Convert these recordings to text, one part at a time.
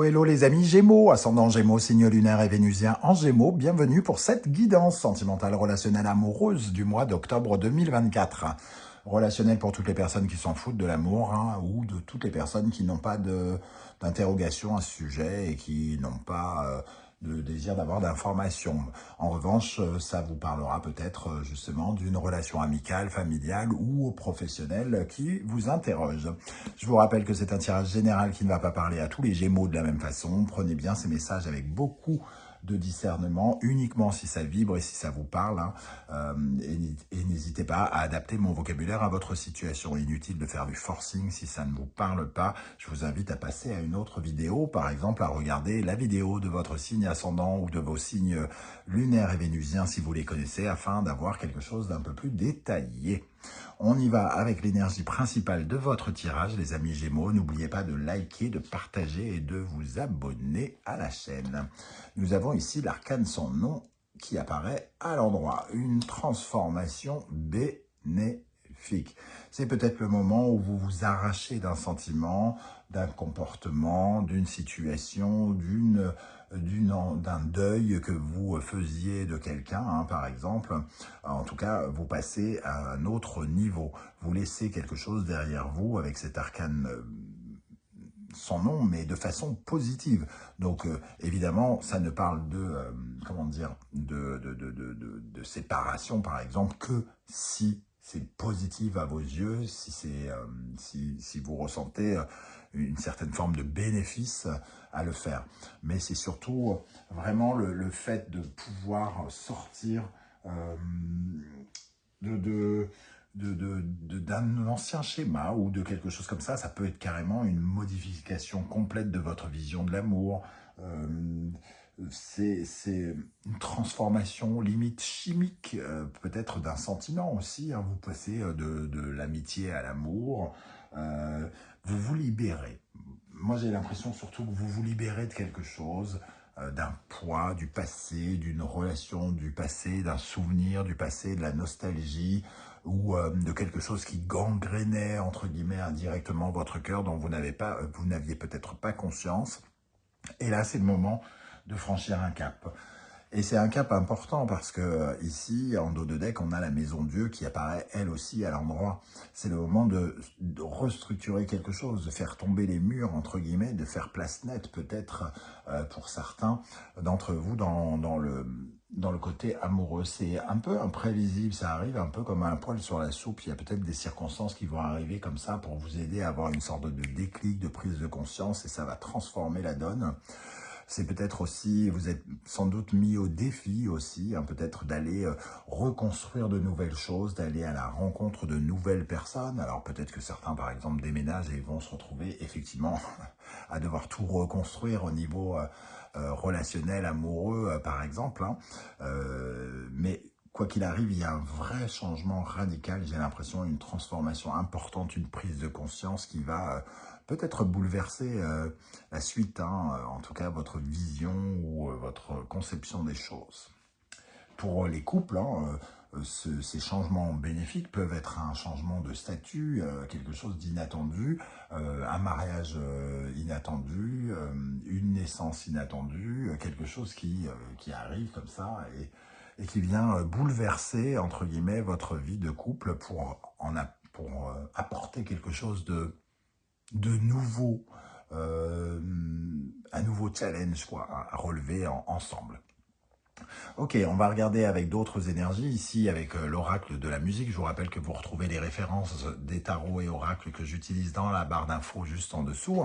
Hello les amis Gémeaux, ascendant Gémeaux, signe lunaire et vénusien en Gémeaux, bienvenue pour cette guidance sentimentale relationnelle amoureuse du mois d'octobre 2024. Relationnelle pour toutes les personnes qui s'en foutent de l'amour ou de toutes les personnes qui n'ont pas d'interrogation à ce sujet et qui n'ont pas de désir d'avoir d'informations. En revanche, ça vous parlera peut-être justement d'une relation amicale, familiale ou professionnelle qui vous interroge. Je vous rappelle que c'est un tirage général qui ne va pas parler à tous les Gémeaux de la même façon. Prenez bien ces messages avec beaucoup de discernement, uniquement si ça vibre et si ça vous parle. Et n'hésitez pas à adapter mon vocabulaire à votre situation. Inutile de faire du forcing si ça ne vous parle pas. Je vous invite à passer à une autre vidéo, par exemple à regarder la vidéo de votre signe ascendant ou de vos signes lunaires et vénusiens si vous les connaissez, afin d'avoir quelque chose d'un peu plus détaillé. On y va avec l'énergie principale de votre tirage, les amis Gémeaux. N'oubliez pas de liker, de partager et de vous abonner à la chaîne. Nous avons ici l'arcane sans nom qui apparaît à l'endroit. Une transformation bénéfique. C'est peut-être le moment où vous vous arrachez d'un sentiment, d'un comportement, d'une situation, d'un deuil que vous faisiez de quelqu'un, par exemple. En tout cas, vous passez à un autre niveau. Vous laissez quelque chose derrière vous avec cet arcane sans nom, mais de façon positive. Donc, évidemment, ça ne parle de séparation, par exemple, que si c'est positif à vos yeux, si vous ressentez une certaine forme de bénéfice à le faire. Mais c'est surtout vraiment le fait de pouvoir sortir d'un ancien schéma ou de quelque chose comme ça. Ça peut être carrément une modification complète de votre vision de l'amour. C'est une transformation limite chimique, peut-être d'un sentiment aussi. Vous passez de l'amitié à l'amour. Vous vous libérez. Moi, j'ai l'impression surtout que vous vous libérez de quelque chose, d'un poids, du passé, d'une relation du passé, d'un souvenir du passé, de la nostalgie, ou de quelque chose qui gangrénait, entre guillemets, indirectement votre cœur, dont vous n'aviez peut-être pas conscience. Et là, c'est le moment de franchir un cap. Et c'est un cap important parce que ici, en dos de deck, on a la maison Dieu qui apparaît elle aussi à l'endroit. C'est le moment de restructurer quelque chose, de faire tomber les murs, entre guillemets, de faire place nette peut-être pour certains d'entre vous dans le côté amoureux. C'est un peu imprévisible, ça arrive un peu comme un poil sur la soupe. Il y a peut-être des circonstances qui vont arriver comme ça pour vous aider à avoir une sorte de déclic, de prise de conscience, et ça va transformer la donne. C'est peut-être aussi, vous êtes sans doute mis au défi aussi, peut-être d'aller reconstruire de nouvelles choses, d'aller à la rencontre de nouvelles personnes. Alors peut-être que certains, par exemple, déménagent et vont se retrouver effectivement à devoir tout reconstruire au niveau relationnel, amoureux, par exemple. Mais quoi qu'il arrive, il y a un vrai changement radical, j'ai l'impression, une transformation importante, une prise de conscience qui va peut-être bouleverser la suite, en tout cas votre vision ou votre conception des choses. Pour les couples, ces changements bénéfiques peuvent être un changement de statut, quelque chose d'inattendu, un mariage inattendu, une naissance inattendue, quelque chose qui arrive comme ça et qui vient bouleverser, entre guillemets, votre vie de couple pour apporter quelque chose de nouveau, un nouveau challenge à relever ensemble. Ok, on va regarder avec d'autres énergies, ici avec l'oracle de la musique. Je vous rappelle que vous retrouvez les références des tarots et oracles que j'utilise dans la barre d'infos juste en dessous.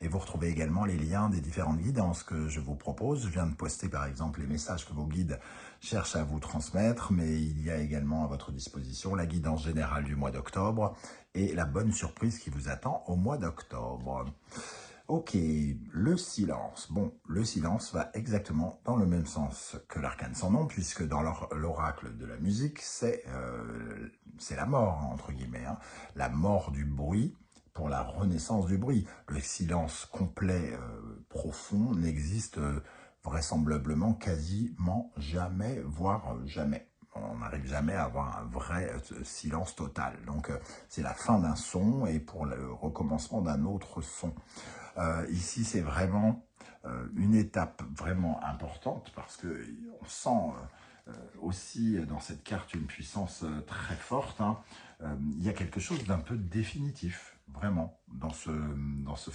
Et vous retrouvez également les liens des différentes guidances que je vous propose. Je viens de poster par exemple les messages que vos guides cherchent à vous transmettre, mais il y a également à votre disposition la guidance générale du mois d'octobre et la bonne surprise qui vous attend au mois d'octobre. Ok, le silence. Bon, le silence va exactement dans le même sens que l'arcane sans nom, puisque dans l'oracle de la musique, c'est la mort, entre guillemets. La mort du bruit pour la renaissance du bruit. Le silence complet, profond, n'existe vraisemblablement quasiment jamais, voire jamais. On n'arrive jamais à avoir un vrai silence total. Donc, c'est la fin d'un son et pour le recommencement d'un autre son. Ici, c'est vraiment une étape vraiment importante parce que on sent aussi dans cette carte une puissance très forte. Hein. Il y a quelque chose d'un peu définitif, vraiment, dans cette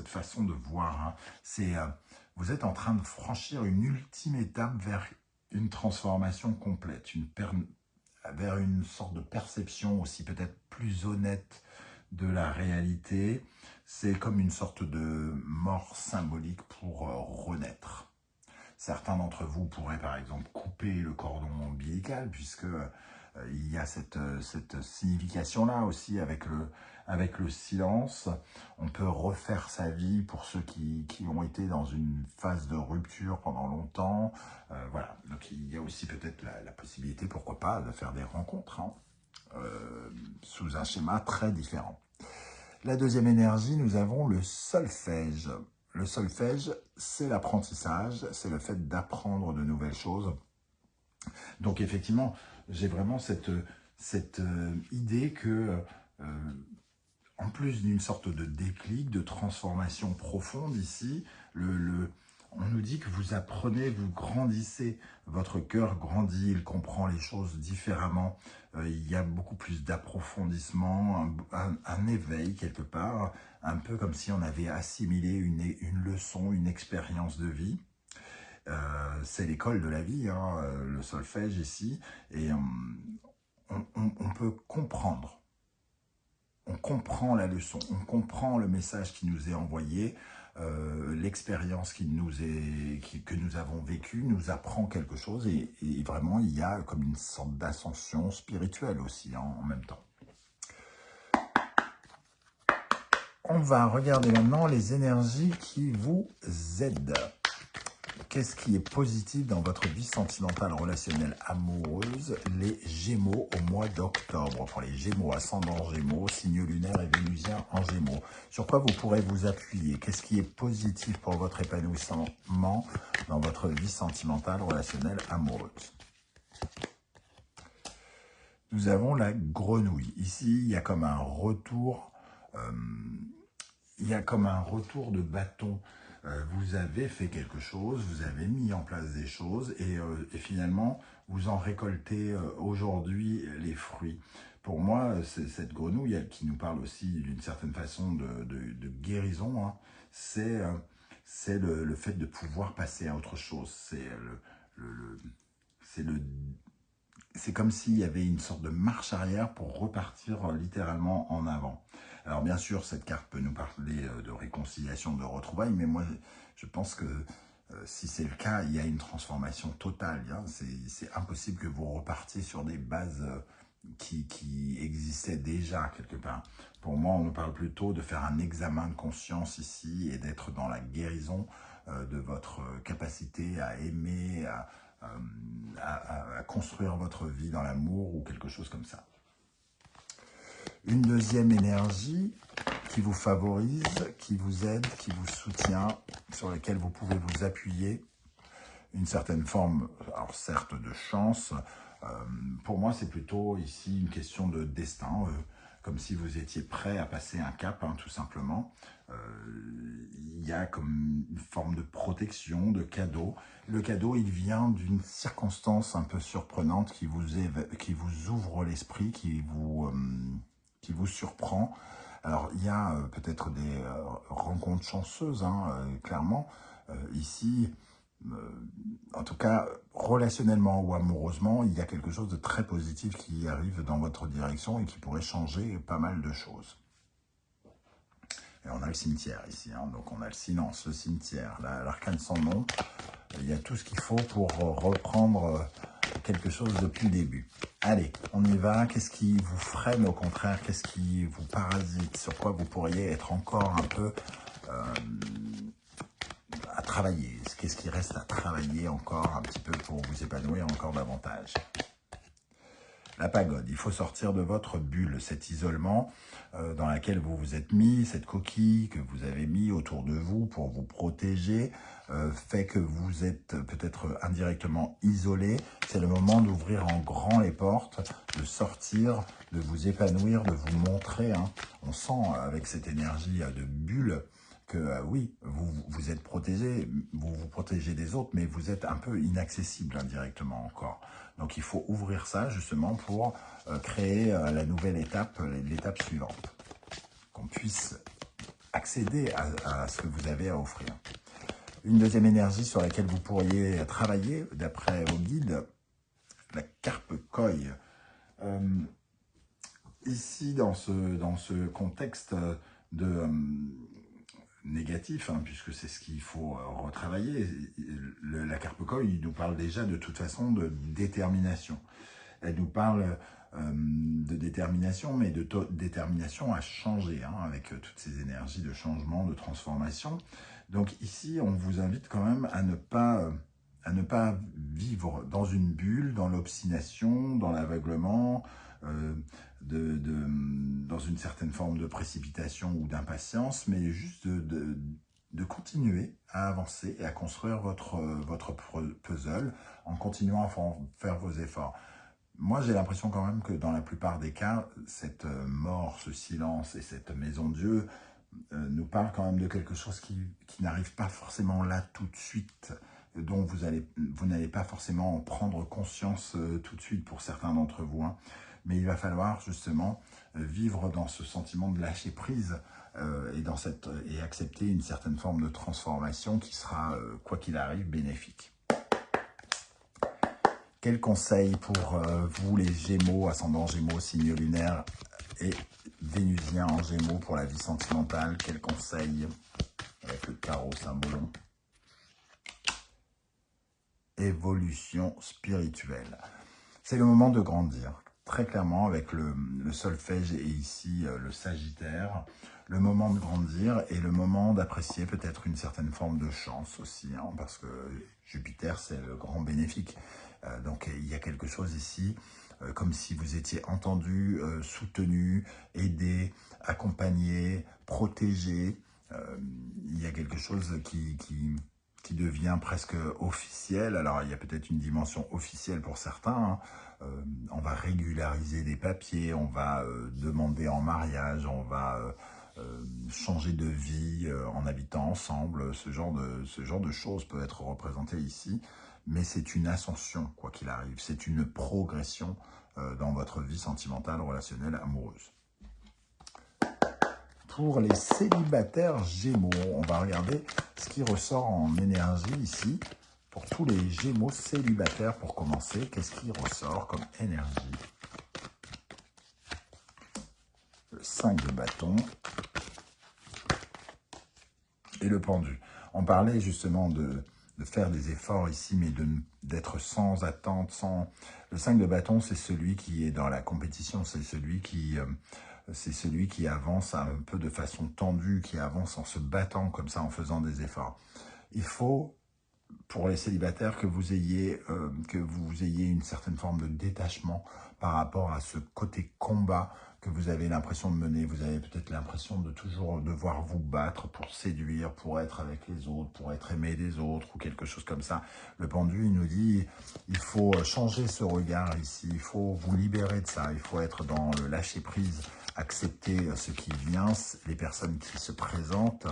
façon de voir. Hein. C'est vous êtes en train de franchir une ultime étape vers une transformation complète, vers une sorte de perception aussi peut-être plus honnête de la réalité. C'est comme une sorte de mort symbolique pour renaître. Certains d'entre vous pourraient par exemple couper le cordon ombilical puisque il y a cette signification-là aussi avec le silence. On peut refaire sa vie pour ceux qui ont été dans une phase de rupture pendant longtemps. Voilà, donc il y a aussi peut-être la possibilité, pourquoi pas, de faire des rencontres hein, sous un schéma très différent. La deuxième énergie, nous avons le solfège. Le solfège, c'est l'apprentissage, c'est le fait d'apprendre de nouvelles choses. Donc effectivement, j'ai vraiment cette idée que, en plus d'une sorte de déclic, de transformation profonde ici, on nous dit que vous apprenez, vous grandissez, votre cœur grandit, il comprend les choses différemment, il y a beaucoup plus d'approfondissement, un éveil quelque part, un peu comme si on avait assimilé une leçon, une expérience de vie. C'est l'école de la vie, hein, le solfège ici, et on peut comprendre. On comprend la leçon, on comprend le message qui nous est envoyé, l'expérience que nous avons vécue nous apprend quelque chose et vraiment il y a comme une sorte d'ascension spirituelle aussi hein, en même temps. On va regarder maintenant les énergies qui vous aident. Qu'est-ce qui est positif dans votre vie sentimentale, relationnelle, amoureuse, les Gémeaux au mois d'octobre? Pour les Gémeaux, ascendant Gémeaux, signe lunaire et vénusien en Gémeaux. Sur quoi vous pourrez vous appuyer? Qu'est-ce qui est positif pour votre épanouissement dans votre vie sentimentale, relationnelle, amoureuse? Nous avons la grenouille. Ici, il y a comme un retour, de bâton. Vous avez fait quelque chose, vous avez mis en place des choses et finalement, vous en récoltez aujourd'hui les fruits. Pour moi, cette grenouille, qui nous parle aussi d'une certaine façon de guérison, hein, c'est le fait de pouvoir passer à autre chose. C'est comme s'il y avait une sorte de marche arrière pour repartir littéralement en avant. Alors bien sûr, cette carte peut nous parler de réconciliation, de retrouvailles, mais moi, je pense que si c'est le cas, il y a une transformation totale. Hein. C'est impossible que vous repartiez sur des bases qui existaient déjà quelque part. Pour moi, on nous parle plutôt de faire un examen de conscience ici et d'être dans la guérison de votre capacité à aimer, à construire votre vie dans l'amour ou quelque chose comme ça. Une deuxième énergie qui vous favorise, qui vous aide, qui vous soutient, sur laquelle vous pouvez vous appuyer, une certaine forme, alors certes de chance, pour moi c'est plutôt ici une question de destin, comme si vous étiez prêt à passer un cap, hein, tout simplement. Il y a comme une forme de protection, de cadeau. Le cadeau, il vient d'une circonstance un peu surprenante qui vous ouvre l'esprit, qui vous surprend. Alors, il y a peut-être des rencontres chanceuses, hein, clairement. Ici, en tout cas, relationnellement ou amoureusement, il y a quelque chose de très positif qui arrive dans votre direction et qui pourrait changer pas mal de choses. Et on a le cimetière ici, hein, donc on a le silence, le cimetière, l'arcane sans nom. Il y a tout ce qu'il faut pour reprendre quelque chose depuis le début. Allez, on y va. Qu'est-ce qui vous freine au contraire? Qu'est-ce qui vous parasite? Sur quoi vous pourriez être encore un peu à travailler? Qu'est-ce qui reste à travailler encore un petit peu pour vous épanouir encore davantage? La pagode, il faut sortir de votre bulle, cet isolement dans laquelle vous vous êtes mis, cette coquille que vous avez mis autour de vous pour vous protéger, fait que vous êtes peut-être indirectement isolé. C'est le moment d'ouvrir en grand les portes, de sortir, de vous épanouir, de vous montrer. Hein. On sent avec cette énergie de bulle que oui, vous êtes protégé, vous vous protégez des autres, mais vous êtes un peu inaccessible indirectement encore. Donc il faut ouvrir ça justement pour créer la nouvelle étape, l'étape suivante, qu'on puisse accéder à ce que vous avez à offrir. Une deuxième énergie sur laquelle vous pourriez travailler, d'après vos guides, la carpe koi. Ici, dans ce contexte de négatif, hein, puisque c'est ce qu'il faut retravailler, la carpe koi, il nous parle déjà de toute façon de détermination. Elle nous parle de détermination, mais de détermination à changer, hein, avec toutes ces énergies de changement, de transformation. Donc ici, on vous invite quand même à ne pas vivre dans une bulle, dans l'obstination, dans l'aveuglement, dans une certaine forme de précipitation ou d'impatience, mais juste de continuer à avancer et à construire votre puzzle en continuant à faire vos efforts. Moi, j'ai l'impression quand même que dans la plupart des cas, cette mort, ce silence et cette maison de Dieu nous parle quand même de quelque chose qui n'arrive pas forcément là tout de suite, dont vous n'allez pas forcément prendre conscience tout de suite pour certains d'entre vous. Hein. Mais il va falloir justement vivre dans ce sentiment de lâcher prise et accepter une certaine forme de transformation qui sera, quoi qu'il arrive, bénéfique. Quel conseil pour vous les Gémeaux, ascendant Gémeaux, signe lunaire et Vénusien en Gémeaux pour la vie sentimentale? Quel conseil avec le carreau Saint-Bolo? Évolution spirituelle. C'est le moment de grandir. Très clairement, avec le solfège et ici le Sagittaire, le moment de grandir et le moment d'apprécier peut-être une certaine forme de chance aussi, hein, parce que Jupiter, c'est le grand bénéfique. Donc, il y a quelque chose ici, comme si vous étiez entendu, soutenu, aidé, accompagné, protégé. Il y a quelque chose qui devient presque officiel. Alors, il y a peut-être une dimension officielle pour certains, hein. On va régulariser des papiers, on va demander en mariage, on va changer de vie en habitant ensemble. Ce genre de choses peut être représenté ici, mais c'est une ascension, quoi qu'il arrive. C'est une progression dans votre vie sentimentale, relationnelle, amoureuse. Pour les célibataires Gémeaux, on va regarder ce qui ressort en énergie ici. Pour tous les Gémeaux célibataires, pour commencer, qu'est-ce qui ressort comme énergie? Le 5 de bâton et le pendu. On parlait justement de faire des efforts ici, mais d'être sans attente, sans... Le 5 de bâton, c'est celui qui est dans la compétition, c'est celui qui avance un peu de façon tendue, qui avance en se battant comme ça, en faisant des efforts. Il faut, pour les célibataires, que vous ayez une certaine forme de détachement par rapport à ce côté combat que vous avez l'impression de mener. Vous avez peut-être l'impression de toujours devoir vous battre pour séduire, pour être avec les autres, pour être aimé des autres ou quelque chose comme ça. Le pendu, il nous dit, il faut changer ce regard ici, il faut vous libérer de ça, il faut être dans le lâcher-prise, accepter ce qui vient, les personnes qui se présentent,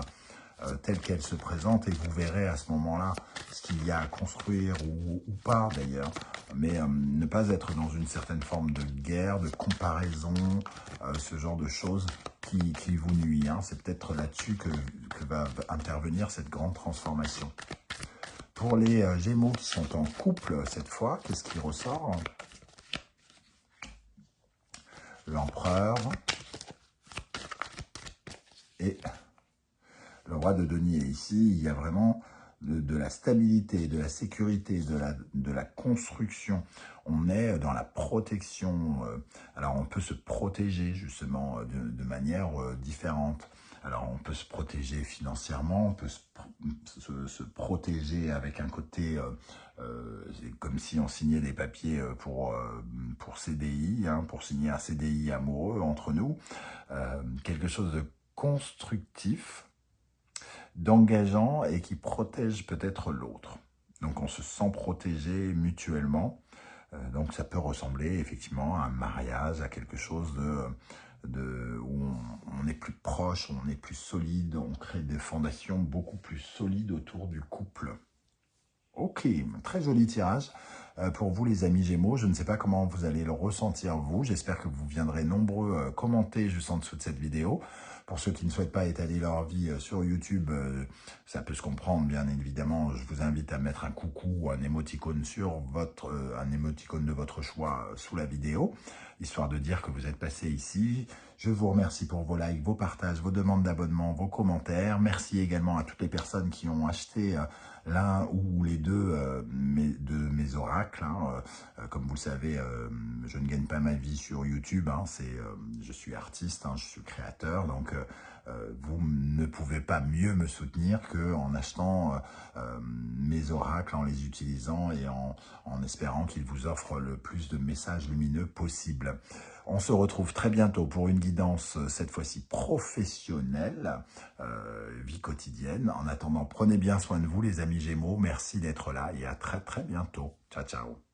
telles qu'elles se présentent, et vous verrez à ce moment-là ce qu'il y a à construire ou pas d'ailleurs, mais ne pas être dans une certaine forme de guerre, de comparaison, ce genre de choses qui vous nuit. Hein. C'est peut-être là-dessus que va intervenir cette grande transformation. Pour les Gémeaux qui sont en couple cette fois, qu'est-ce qui ressort? L'empereur et le roi de denier. Ici, il y a vraiment de la stabilité, de la sécurité, de la construction. On est dans la protection. Alors, on peut se protéger justement de manière différente. Alors, on peut se protéger financièrement, on peut se protéger avec un côté, c'est comme si on signait des papiers pour CDI, hein, pour signer un CDI amoureux entre nous. Quelque chose de constructif, d'engageant et qui protège peut-être l'autre. Donc, on se sent protégé mutuellement. Donc ça peut ressembler effectivement à un mariage, à quelque chose où on est plus proche, on est plus solide, on crée des fondations beaucoup plus solides autour du couple. Ok, très joli tirage pour vous les amis Gémeaux. Je ne sais pas comment vous allez le ressentir vous. J'espère que vous viendrez nombreux commenter juste en dessous de cette vidéo. Pour ceux qui ne souhaitent pas étaler leur vie sur YouTube, ça peut se comprendre bien évidemment. Je vous invite à mettre un coucou ou un émoticône sur un émoticône de votre choix sous la vidéo, histoire de dire que vous êtes passé ici. Je vous remercie pour vos likes, vos partages, vos demandes d'abonnement, vos commentaires. Merci également à toutes les personnes qui ont acheté l'un ou les deux de mes oracles. Hein. Comme vous le savez, je ne gagne pas ma vie sur YouTube. Hein. Je suis artiste, hein, je suis créateur. Donc, vous ne pouvez pas mieux me soutenir qu'en achetant mes oracles, en les utilisant et en espérant qu'ils vous offrent le plus de messages lumineux possible. On se retrouve très bientôt pour une guidance, cette fois-ci professionnelle, vie quotidienne. En attendant, prenez bien soin de vous les amis Gémeaux. Merci d'être là et à très très bientôt. Ciao, ciao.